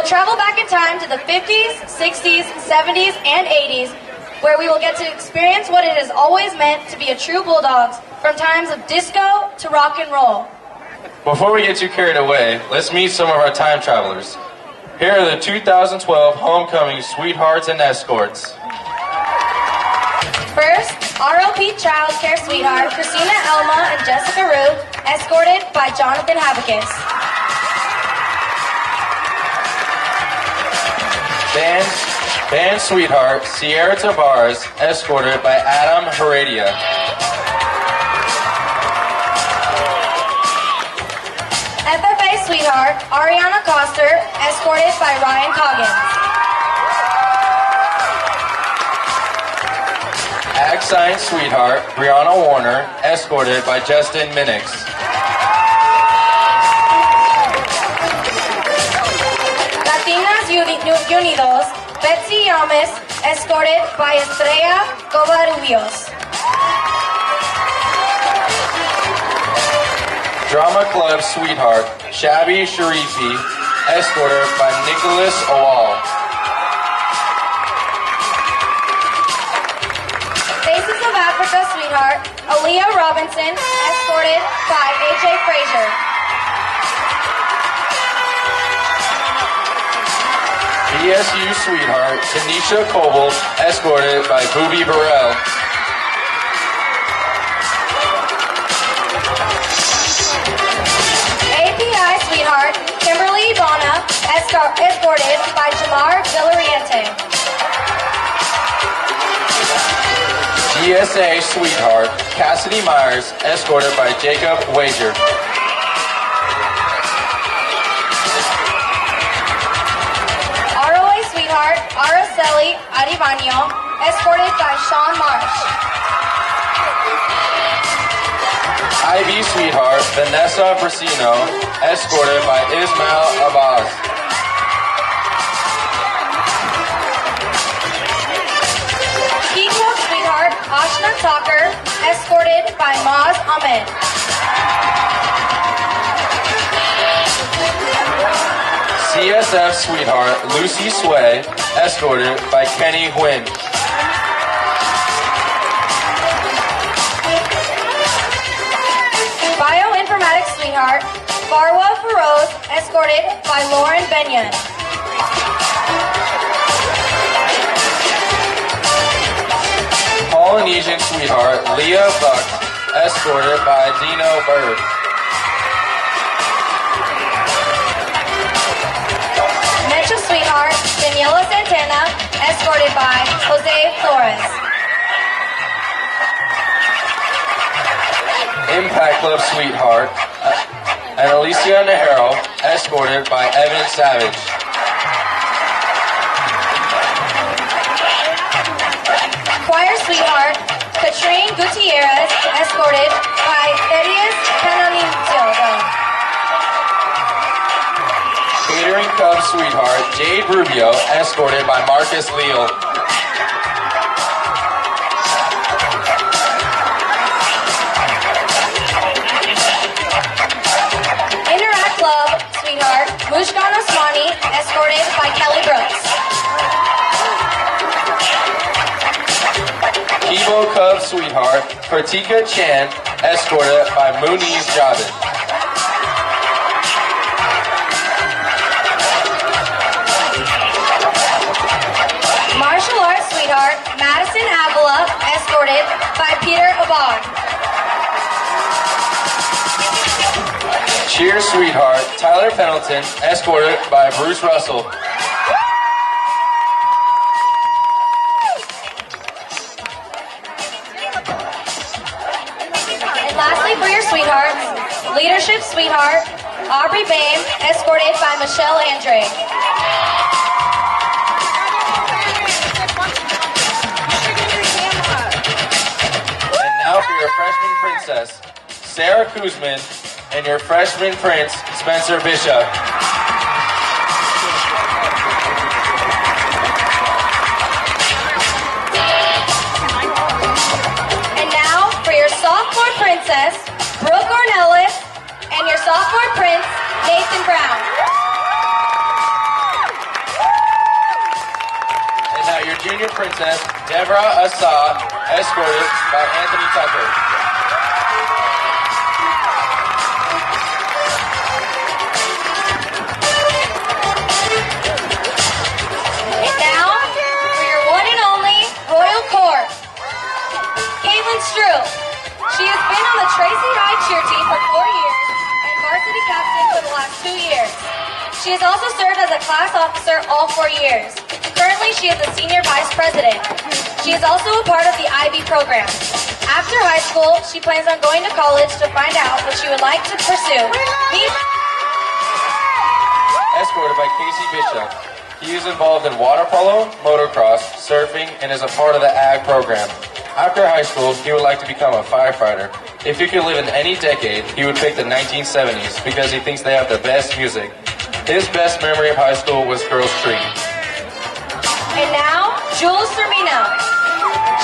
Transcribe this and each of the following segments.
travel back in time to the 50s, 60s, 70s, and 80s, where we will get to experience what it has always meant to be a true Bulldogs, from times of disco to rock and roll. Before we get too carried away, let's meet some of our time travelers. Here are the 2012 Homecoming Sweethearts and Escorts. First, RLP Child Care Sweetheart Christina Elma and Jessica Rue, escorted by Jonathan Habakis. Band Sweetheart Sierra Tavares, escorted by Adam Heredia. FFA Sweetheart Ariana Coster, escorted by Ryan Coggins. Ag Science Sweetheart Brianna Warner, escorted by Justin Minix. Latinas Unidos Betsy Yames, escorted by Estrella Covarrubios. Drama Club Sweetheart Shabby Sharifi, escorted by Nicholas Owal. Faces of Africa Sweetheart Aaliyah Robinson, escorted by AJ Frazier. BSU Sweetheart Tanisha Coble, escorted by Booby Burrell. API Sweetheart Kimberly Bona, escorted by Jamar Villariente. GSA Sweetheart Cassidy Myers, escorted by Jacob Wager. ROA Sweetheart Araceli Arivano, escorted by Sean Marsh. IB Sweetheart Vanessa Brasino, escorted by Ismail Abbas. Keystroke Sweetheart Ashna Tucker, escorted by Maz Ahmed. CSF Sweetheart Lucy Sway, escorted by Kenny Huynh. Bioinformatics Sweetheart Farwa Feroz, escorted by Lauren Benyon. Polynesian Sweetheart Leah Buck, escorted by Dino Bird. Metro Sweetheart Daniela Santana, escorted by Jose Flores. Impact Club Sweetheart and Alicia Nahero, escorted by Evan Savage. Choir Sweetheart Katrine Gutierrez, escorted by Thaddeus Canonizio. Catering Cub Sweetheart Jade Rubio, escorted by Marcus Leal. Interact Club Sweetheart Mushkan Osmani, escorted by Kelly Brooks. Kibo Cub Sweetheart Pratika Chan, escorted by Muniz Javed. Martial Arts Sweetheart Madison Avila, escorted by Peter Abad. Cheer Sweetheart Tyler Pendleton, escorted by Bruce Russell. And lastly, for your sweethearts, Leadership Sweetheart Aubrey Bain, escorted by Michelle Andre. And now for your freshman princess, Sarah Kuzman, and your freshman prince, Spencer Bishop. And now for your sophomore princess, Brooke Ornelas, and your sophomore prince, Nathan Brown. Junior Princess Deborah Asa, escorted by Anthony Tucker. And now, for your one and only Royal Court, Caitlin Strew. She has been on the Tracy High cheer team for 4 years and varsity captain for the last 2 years. She has also served as a class officer all 4 years. Currently, she is the senior vice president. She is also a part of the IB program. After high school, she plans on going to college to find out what she would like to pursue. Escorted by Casey Bishop. He is involved in water polo, motocross, surfing, and is a part of the AG program. After high school, he would like to become a firefighter. If he could live in any decade, he would pick the 1970s because he thinks they have the best music. His best memory of high school was Girls Street. And now, Jules Sermino.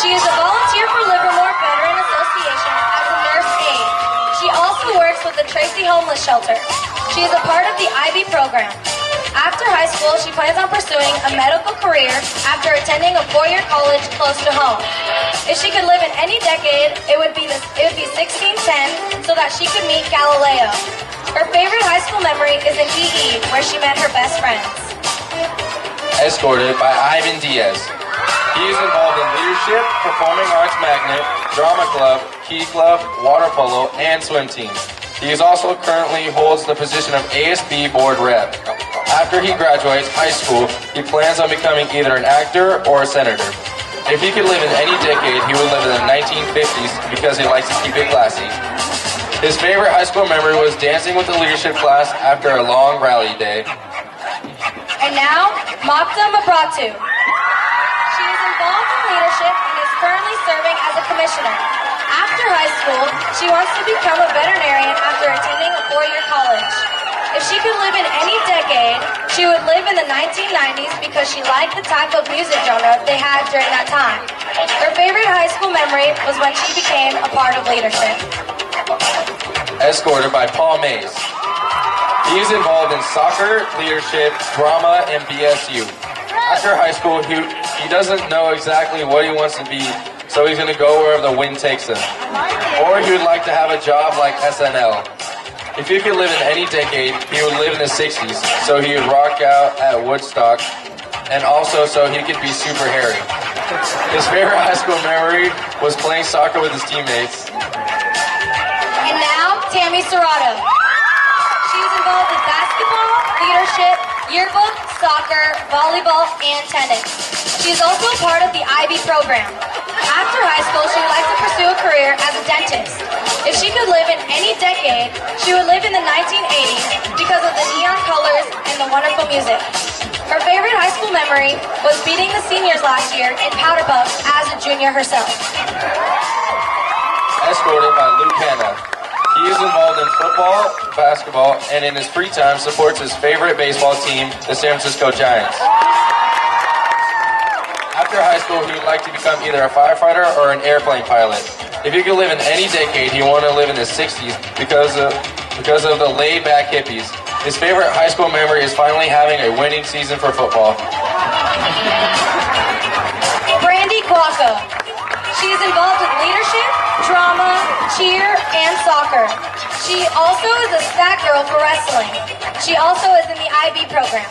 She is a volunteer for Livermore Veteran Association as a nurse aide. She also works with the Tracy Homeless Shelter. She is a part of the IB program. After high school, she plans on pursuing a medical career after attending a 4-year college close to home. If she could live in any decade, it would be 1610 so that she could meet Galileo. Her favorite high school memory is in EE, where she met her best friends. Escorted by Ivan Diaz. He is involved in leadership, performing arts magnet, drama club, key club, water polo, and swim team. He is also currently holds the position of ASB board rep. After he graduates high school, he plans on becoming either an actor or a senator. If he could live in any decade, he would live in the 1950s because he likes to keep it classy. His favorite high school memory was dancing with the leadership class after a long rally day. And now, Makta Mabratu. She is involved in leadership and is currently serving as a commissioner. After high school, she wants to become a veterinarian after attending a 4-year college. If she could live in any decade, she would live in the 1990s because she liked the type of music genre they had during that time. Her favorite high school memory was when she became a part of leadership. Escorted by Paul Mays. He is involved in soccer, leadership, drama, and BSU. After high school, he doesn't know exactly what he wants to be, so he's going to go wherever the wind takes him. Or he would like to have a job like SNL. If he could live in any decade, he would live in the 60s, so he would rock out at Woodstock, and also so he could be super hairy. His favorite high school memory was playing soccer with his teammates. And now, Tammy Serrato. She is involved with basketball, leadership, yearbook, soccer, volleyball, and tennis. She is also a part of the IB program. After high school, she would like to pursue a career as a dentist. If she could live in any decade, she would live in the 1980s because of the neon colors and the wonderful music. Her favorite high school memory was beating the seniors last year in Powder Puff as a junior herself. Escorted by Luke Hanna. He is involved in football, basketball, and in his free time supports his favorite baseball team, the San Francisco Giants. After high school, he would like to become either a firefighter or an airplane pilot. If he could live in any decade, he wanted to live in the 60s because of the laid-back hippies. His favorite high school memory is finally having a winning season for football. Brandy Guaco. She is involved with leadership, drama, cheer, and soccer. She also is a stat girl for wrestling. She also is in the IB program.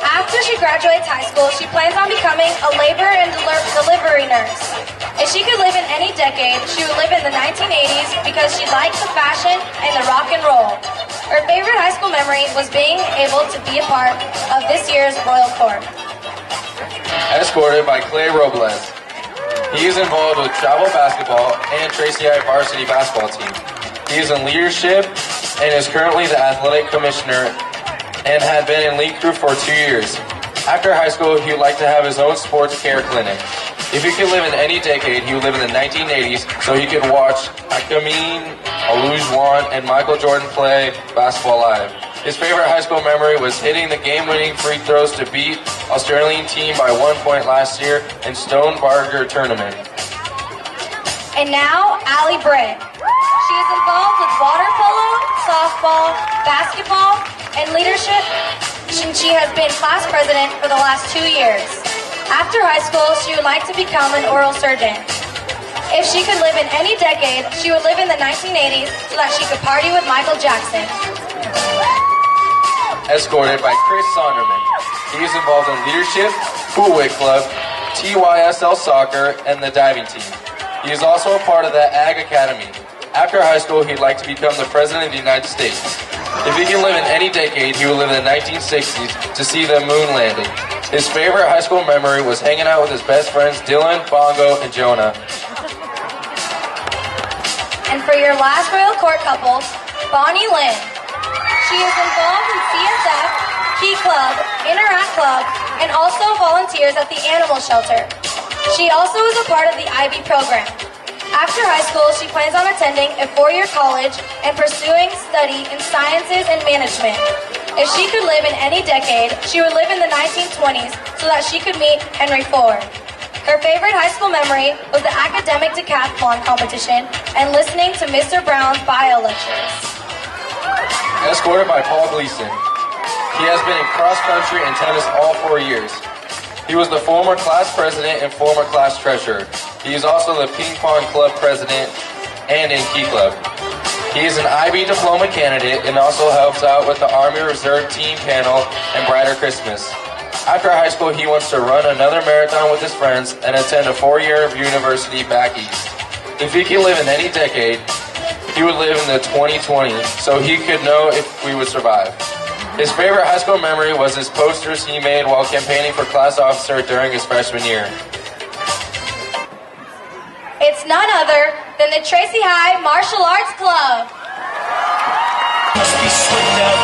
After she graduates high school, she plans on becoming a labor and delivery nurse. If she could live in any decade, she would live in the 1980s because she likes the fashion and the rock and roll. Her favorite high school memory was being able to be a part of this year's Royal Court. Escorted by Clay Robles. He is involved with travel basketball and Tracy High varsity basketball team. He is in leadership and is currently the athletic commissioner and had been in league crew for 2 years. After high school, he would like to have his own sports care clinic. If he could live in any decade, he would live in the 1980s so he could watch Hakeem Olajuwon and Michael Jordan play basketball live. His favorite high school memory was hitting the game-winning free throws to beat Australian team by 1 point last year in Stonebarger tournament. And now, Allie Britt. She is involved with water polo, softball, basketball, and leadership. She has been class president for the last 2 years. After high school, she would like to become an oral surgeon. If she could live in any decade, she would live in the 1980s so that she could party with Michael Jackson. Escorted by Chris Sonderman. He is involved in leadership, Pool Wick Club, TYSL Soccer, and the diving team. He is also a part of the Ag Academy. After high school, he'd like to become the President of the United States. If he can live in any decade, he would live in the 1960s to see the moon landing. His favorite high school memory was hanging out with his best friends Dylan, Bongo, and Jonah. And for your last royal court couple, Bonnie Lynn. She is involved in CSF, Key Club, Interact Club, and also volunteers at the animal shelter. She also is a part of the IB program. After high school, she plans on attending a 4-year college and pursuing study in sciences and management. If she could live in any decade, she would live in the 1920s so that she could meet Henry Ford. Her favorite high school memory was the academic decathlon competition and listening to Mr. Brown's bio lectures. Escorted by Paul Gleason. He has been in cross country and tennis all 4 years. He was the former class president and former class treasurer. He is also the ping pong club president and in Key Club. He is an IB diploma candidate and also helps out with the Army Reserve Team panel and Brighter Christmas. After high school, he wants to run another marathon with his friends and attend a 4-year university back east. If he could live in any decade, he would live in the 2020, so he could know if we would survive. His favorite high school memory was his posters he made while campaigning for class officer during his freshman year. It's none other than the Tracy High Martial Arts Club. Must be sweating out